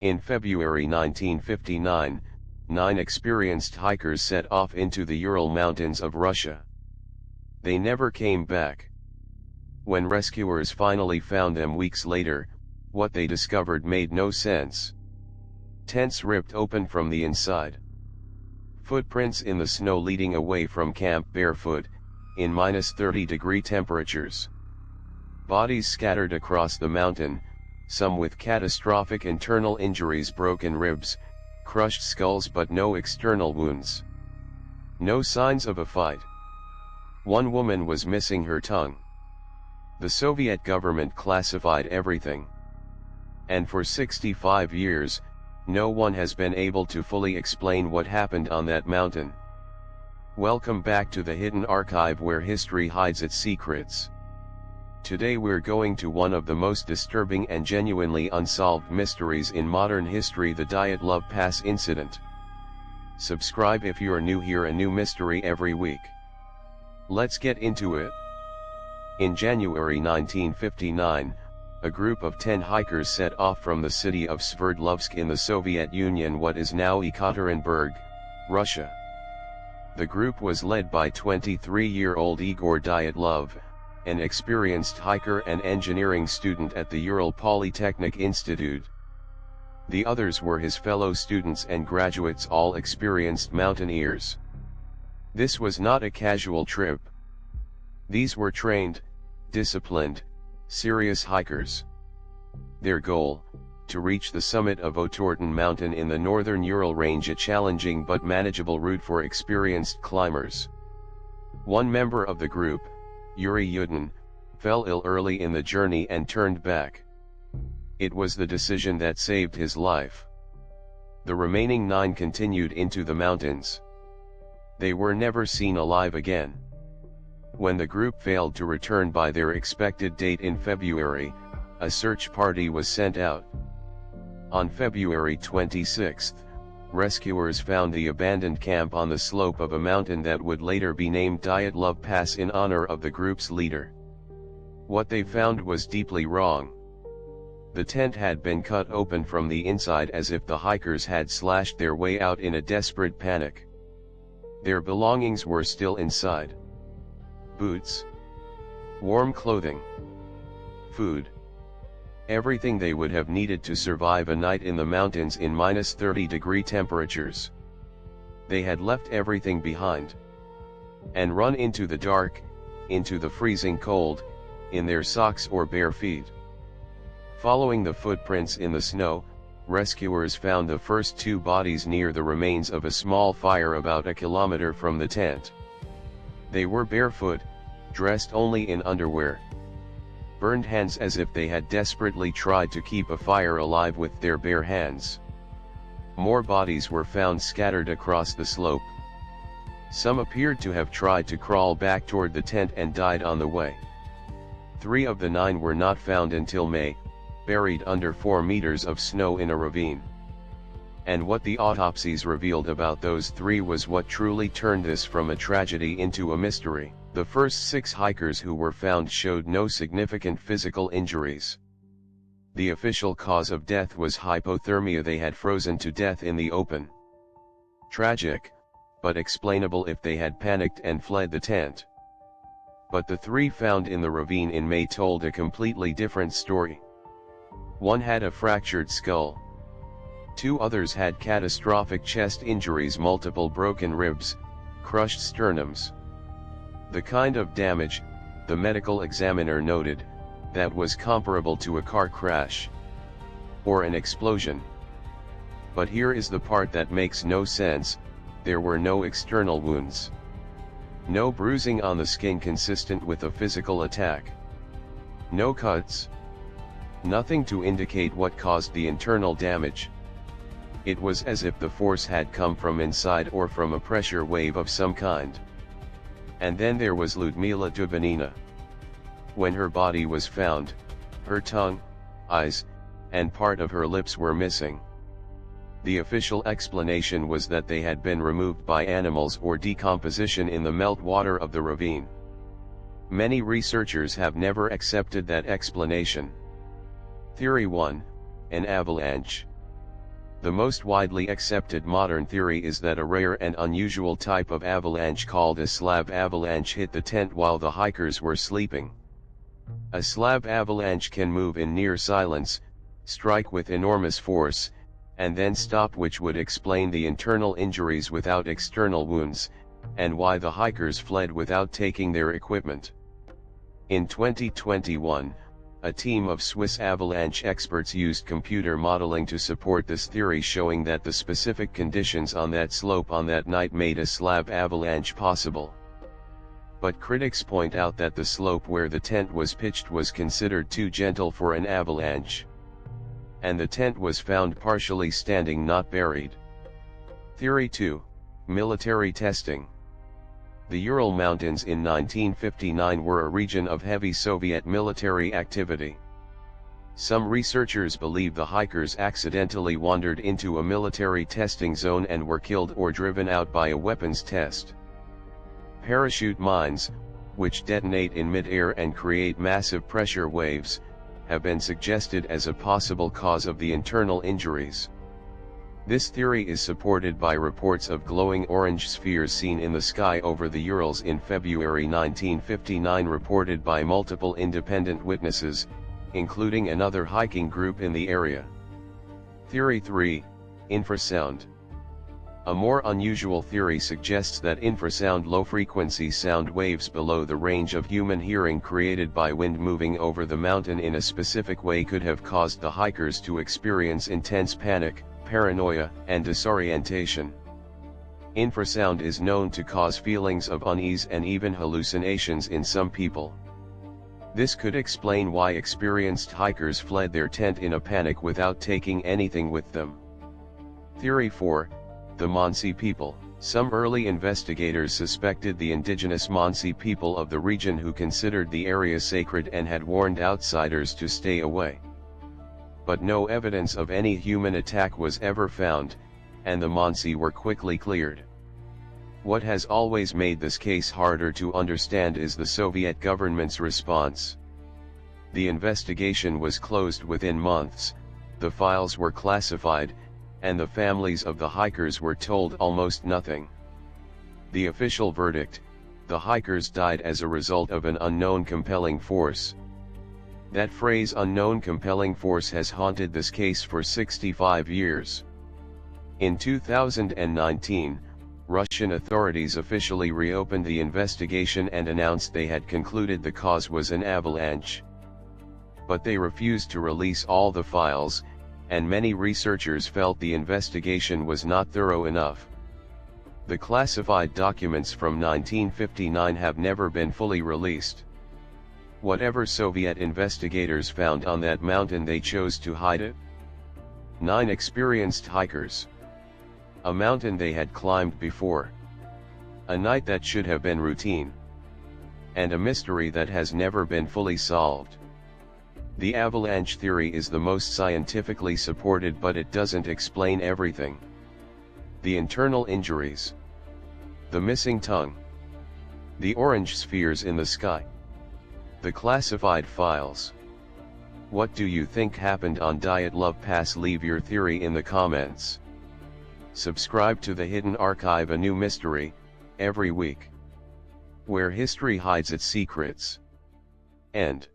In February 1959, 9 experienced hikers set off into the Ural mountains of Russia. They never came back. When rescuers finally found them weeks later, what they discovered made no sense. Tents ripped open from the inside. Footprints in the snow leading away from camp barefoot, in -30-degree temperatures. Bodies scattered across the mountain, some with catastrophic internal injuries, broken ribs, crushed skulls, but no external wounds. No signs of a fight. One woman was missing her tongue. The Soviet government classified everything. And for 65 years, no one has been able to fully explain what happened on that mountain. Welcome back to the hidden archive where history hides its secrets. Today we're going to one of the most disturbing and genuinely unsolved mysteries in modern history, the Dyatlov Pass Incident. Subscribe if you're new here, a new mystery every week. Let's get into it. In January 1959, a group of 10 hikers set off from the city of Sverdlovsk in the Soviet Union, what is now Ekaterinburg, Russia. The group was led by 23-year-old Igor Dyatlov, an experienced hiker and engineering student at the Ural Polytechnic Institute. The others were his fellow students and graduates, all experienced mountaineers. This was not a casual trip. These were trained, disciplined, serious hikers. Their goal, to reach the summit of Otorten mountain in the northern Ural range, a challenging but manageable route for experienced climbers. One member of the group, Yuri Yudin, fell ill early in the journey and turned back. It was the decision that saved his life. The remaining 9 continued into the mountains. They were never seen alive again. When the group failed to return by their expected date in February, a search party was sent out. On February 26, rescuers found the abandoned camp on the slope of a mountain that would later be named Dyatlov Pass in honor of the group's leader. What they found was deeply wrong. The tent had been cut open from the inside as if the hikers had slashed their way out in a desperate panic. Their belongings were still inside. Boots, warm clothing, food, everything they would have needed to survive a night in the mountains in -30-degree temperatures. They had left everything behind and run into the dark, into the freezing cold, in their socks or bare feet. Following the footprints in the snow, rescuers found the first 2 bodies near the remains of a small fire about a kilometer from the tent. They were barefoot, dressed only in underwear. Burned hands, as if they had desperately tried to keep a fire alive with their bare hands. More bodies were found scattered across the slope. Some appeared to have tried to crawl back toward the tent and died on the way. 3 of the 9 were not found until May, buried under 4 meters of snow in a ravine. And what the autopsies revealed about those 3 was what truly turned this from a tragedy into a mystery. The first 6 hikers who were found showed no significant physical injuries. The official cause of death was hypothermia. They had frozen to death in the open. Tragic, but explainable if they had panicked and fled the tent. But the 3 found in the ravine in May told a completely different story. One had a fractured skull. 2 others had catastrophic chest injuries, multiple broken ribs, crushed sternums. The kind of damage, the medical examiner noted, that was comparable to a car crash or an explosion. But here is the part that makes no sense: there were no external wounds. No bruising on the skin consistent with a physical attack. No cuts. Nothing to indicate what caused the internal damage. It was as if the force had come from inside or from a pressure wave of some kind. And then there was Ludmila Dubinina. When her body was found, her tongue, eyes, and part of her lips were missing. The official explanation was that they had been removed by animals or decomposition in the meltwater of the ravine. Many researchers have never accepted that explanation. Theory 1, an avalanche. The most widely accepted modern theory is that a rare and unusual type of avalanche called a slab avalanche hit the tent while the hikers were sleeping. A slab avalanche can move in near silence, strike with enormous force, and then stop, which would explain the internal injuries without external wounds, and why the hikers fled without taking their equipment. In 2021, a team of Swiss avalanche experts used computer modeling to support this theory, showing that the specific conditions on that slope on that night made a slab avalanche possible. But critics point out that the slope where the tent was pitched was considered too gentle for an avalanche. And the tent was found partially standing, not buried. Theory 2. Military testing. The Ural Mountains in 1959 were a region of heavy Soviet military activity. Some researchers believe the hikers accidentally wandered into a military testing zone and were killed or driven out by a weapons test. Parachute mines, which detonate in mid-air and create massive pressure waves, have been suggested as a possible cause of the internal injuries. This theory is supported by reports of glowing orange spheres seen in the sky over the Urals in February 1959, reported by multiple independent witnesses, including another hiking group in the area. Theory 3. Infrasound. A more unusual theory suggests that infrasound, low-frequency sound waves below the range of human hearing created by wind moving over the mountain in a specific way, could have caused the hikers to experience intense panic, paranoia, and disorientation. Infrasound is known to cause feelings of unease and even hallucinations in some people. This could explain why experienced hikers fled their tent in a panic without taking anything with them. Theory 4. The Mansi people. Some early investigators suspected the indigenous Mansi people of the region, who considered the area sacred and had warned outsiders to stay away. But no evidence of any human attack was ever found, and the Mansi were quickly cleared. What has always made this case harder to understand is the Soviet government's response. The investigation was closed within months, the files were classified, and the families of the hikers were told almost nothing. The official verdict: the hikers died as a result of an unknown compelling force. That phrase, unknown compelling force, has haunted this case for 65 years. In 2019, Russian authorities officially reopened the investigation and announced they had concluded the cause was an avalanche. But they refused to release all the files, and many researchers felt the investigation was not thorough enough. The classified documents from 1959 have never been fully released. Whatever Soviet investigators found on that mountain, they chose to hide it. 9 experienced hikers. A mountain they had climbed before. A night that should have been routine. And a mystery that has never been fully solved. The avalanche theory is the most scientifically supported, but it doesn't explain everything. The internal injuries. The missing tongue. The orange spheres in the sky. The classified files. What do you think happened on Dyatlov Pass? Leave your theory in the comments. Subscribe to the Hidden Archive, a new mystery, every week. Where history hides its secrets. End.